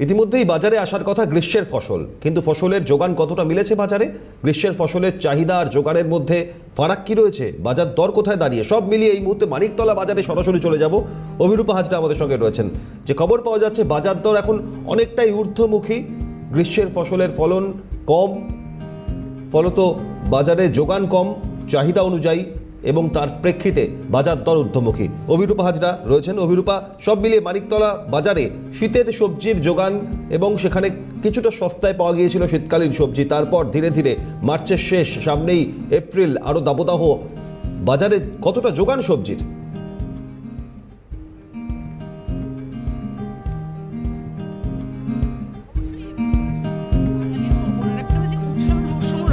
ইতিমধ্যেই বাজারে আসার কথা গ্রীষ্মের ফসল, কিন্তু ফসলের যোগান কতটা মিলেছে বাজারে? গ্রীষ্মের ফসলের চাহিদা আর যোগানের মধ্যে ফারাক কি রয়েছে? বাজার দর কোথায় দাঁড়িয়ে? সব মিলিয়ে এই মুহূর্তে মানিকতলা বাজারে সরাসরি চলে যাব। অভিরূপা হাজরা আমাদের সঙ্গে রয়েছেন। যে খবর পাওয়া যাচ্ছে, বাজার দর এখন অনেকটাই ঊর্ধ্বমুখী। গ্রীষ্মের ফসলের ফলন কম, ফলত বাজারে যোগান কম চাহিদা অনুযায়ী, এবং তার প্রেক্ষিতে বাজার দর ঊর্ধ্বমুখী। অভিরূপা হাজরা রয়েছেন। অভিরূপা, সব মিলিয়ে মানিকতলা বাজারে শীতের সবজির যোগান এবং সেখানে কিছুটা সস্তায় পাওয়া গিয়েছিল শীতকালীন সবজি, তারপর ধীরে ধীরে মার্চের শেষ, সামনেই এপ্রিল, আরও দাবদাহ, বাজারে কতটা যোগান সবজির?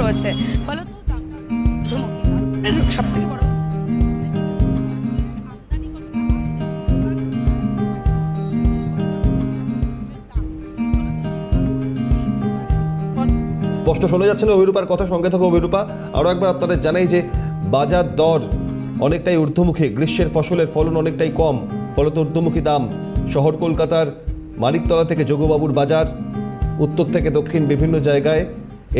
রয়েছে ফলত সব থেকে বড় স্পষ্ট শোনা যাচ্ছে না অভিরূপার কথা। সঙ্গে থাকো অভিরূপা। আরও একবার আপনাদের জানাই যে বাজার দর অনেকটাই ঊর্ধ্বমুখী। গ্রীষ্মের ফসলের ফলন অনেকটাই কম, ফলত ঊর্ধ্বমুখী দাম। শহর কলকাতার মানিকতলা থেকে যোগবাবুর বাজার, উত্তর থেকে দক্ষিণ বিভিন্ন জায়গায়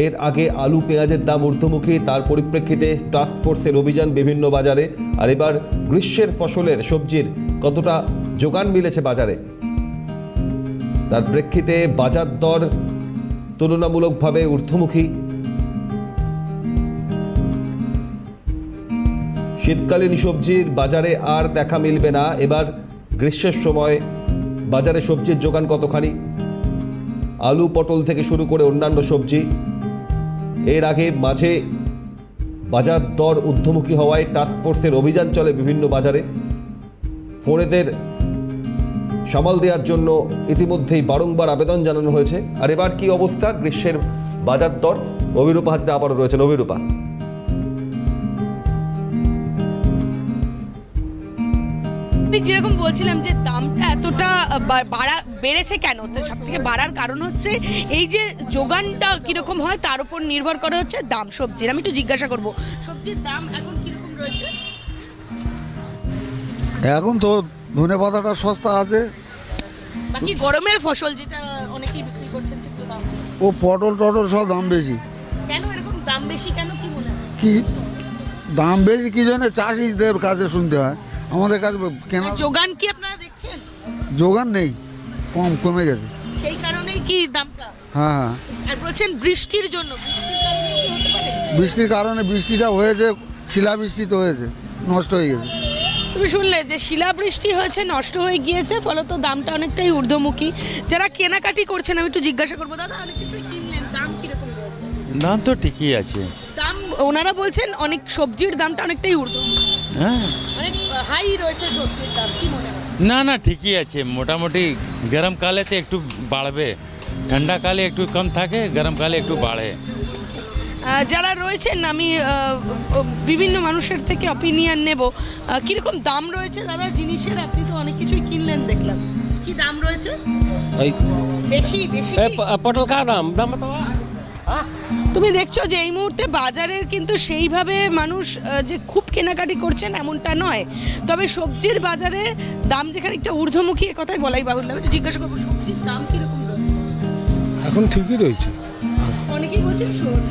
এর আগে আলু পেঁয়াজের দাম ঊর্ধ্বমুখী, তার পরিপ্রেক্ষিতে টাস্ক ফোর্সের অভিযান বিভিন্ন বাজারে। আর এবার গ্রীষ্মের ফসলের সবজির কতটা যোগান মিলেছে বাজারে, তার প্রেক্ষিতে বাজার দর তুলনামূলকভাবে ঊর্ধ্বমুখী। শীতকালীন সবজির বাজারে আর দেখা মিলবে না। এবার গ্রীষ্মের সময় বাজারে সবজির যোগান কতখানি? আলু পটল থেকে শুরু করে অন্যান্য সবজি। এর আগে মাঝে বাজার দর ঊর্ধ্বমুখী হওয়ায় টাস্ক ফোর্সের অভিযান চলে বিভিন্ন বাজারে। ফোনেদের সামাল দেওয়ার জন্য ইতিমধ্যেই বারংবার আবেদন জানানো হয়েছে। আর এবার কি অবস্থা গ্রীষ্মের বাজার দর? অভিরূপা হাজরা আবারও রয়েছেন। অভিরূপা, যেরকম বলছিলাম যে দামটা এতটা বেড়েছে কেন, সব থেকে বাড়ার কারণ হচ্ছে এই যে যোগানটা কিরকম হয় তার উপর নির্ভর করে হচ্ছে দাম সবজির। আমি একটু জিজ্ঞাসা করব, সবজির দাম এখন কিরকম রয়েছে? এখন তো ধনে পাতাটা সস্তা আছে। বাকি গরমের ফসল যেটা অনেকেই বিক্রি করছেন সেগুলো দাম ও পটল টটল সব দাম বেশি। কেন এরকম দাম বেশি কেন, কি মনে হয়? কি দাম বেশি কি জন্য? চাষিদের কাছে শুনতে হয়, আমাদের কাছে কেনা যোগান কি আপনারা দেখছেন? যোগান নেই, কমে গেছে, সেই কারণেই কি দামটা? হ্যাঁ। আর বলছেন বৃষ্টির জন্য, বৃষ্টির কারণে কি হতে পারে? বৃষ্টির কারণে, বৃষ্টিটা হয়েছে, শিলাবৃষ্টি তো হয়েছে, নষ্ট হয়ে গেছে। তুমি শুনলে যে শিলাবৃষ্টি হয়েছে, নষ্ট হয়ে গিয়েছে, ফলত দামটা অনেকটাই ঊর্ধ্বমুখী। যারা কেনাকাটি করছেন আমি একটু জিজ্ঞাসা করবো, দাদা অনেক কিছু কিনলেন, দাম কিরকম রয়েছে? দাম তো ঠিকই আছে। দাম ওনারা বলছেন অনেক সবজির দামটা অনেকটাই ঊর্ধ্বমুখী, হ্যাঁ, অনেক হাই রয়েছে সবজির দাম, কি মনে হয়? না না ঠিকই আছে মোটামুটি। গরমকালেতে একটু বাড়বে, ঠান্ডাকালে একটু কম থাকে, গরমকালে একটু বাড়ে। যারা রয়েছেন আমি বিভিন্ন মানুষের থেকে অপিনিয়ন নেব, কীরকম দাম রয়েছে দাদা জিনিসের? আপনি তো অনেক কিছুই কিনলেন দেখলাম, কি দাম রয়েছে? বেশি বেশি পটল কা দাম তো তুমি দেখছো যে এই মুহূর্তে বাজারের কিন্তু সেইভাবে মানুষ যে খুব কেনাকাটি করছেন এমনটা নয়, তবে সবজির বাজারে দাম যেখানে একটা ঊর্ধ্বমুখী, এ কথাই বলাই বাহুল্য। আমি একটু জিজ্ঞাসা করবো, সবজির দাম কীরকম রয়েছে? এখন ঠিকই রয়েছে। অনেকেই বলছেন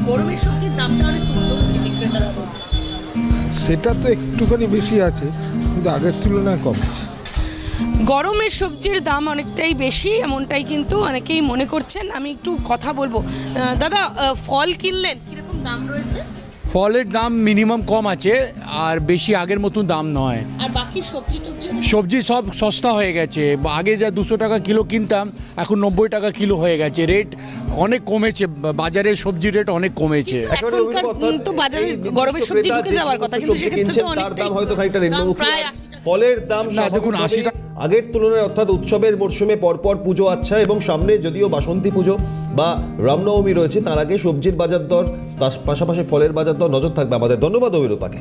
গরমের সবজির দামটা অনেক ঊর্ধ্বমুখী, বিক্রেতারা বলছে। সেটা তো একটুখানি বেশি আছে, কিন্তু আগের তুলনায় কম আছে। গরমের সবজির দাম অনেকটাই বেশি, এমনটাই কিন্তু অনেকেই মনে করছেন। আমি একটু কথা বলবো। দাদা ফল কিনলেন, কিরকম দাম রয়েছে? ফলের দাম মিনিমাম কম আছে, আর বেশি আগের মতন দাম নয়। আর বাকি সবজি সবজি সব সস্তা হয়ে গেছে। আগে যা 200 টাকা কিলো কিনতাম, এখন 90 টাকা কিলো হয়ে গেছে। রেট অনেক কমেছে, বাজারের সবজি রেট অনেক কমেছে। তো বাজারে গরমের সবজি ঢুকে যাওয়ার কথা, কিন্তু সেক্ষেত্রে তো তার দাম হয়তো খানিকটা নিম্নমুখী। ফলের দাম না দেখুন 80 টাকা আগের তুলনায়, অর্থাৎ উৎসবের মরশুমে পরপর পুজো আচ্ছা, এবং সামনে যদিও বাসন্তী পুজো বা রামনবমী রয়েছে, তার আগে সবজির বাজার দর, তার পাশাপাশি ফলের বাজার দর নজর থাকবে আমাদের। ধন্যবাদ অভিরূপাকে।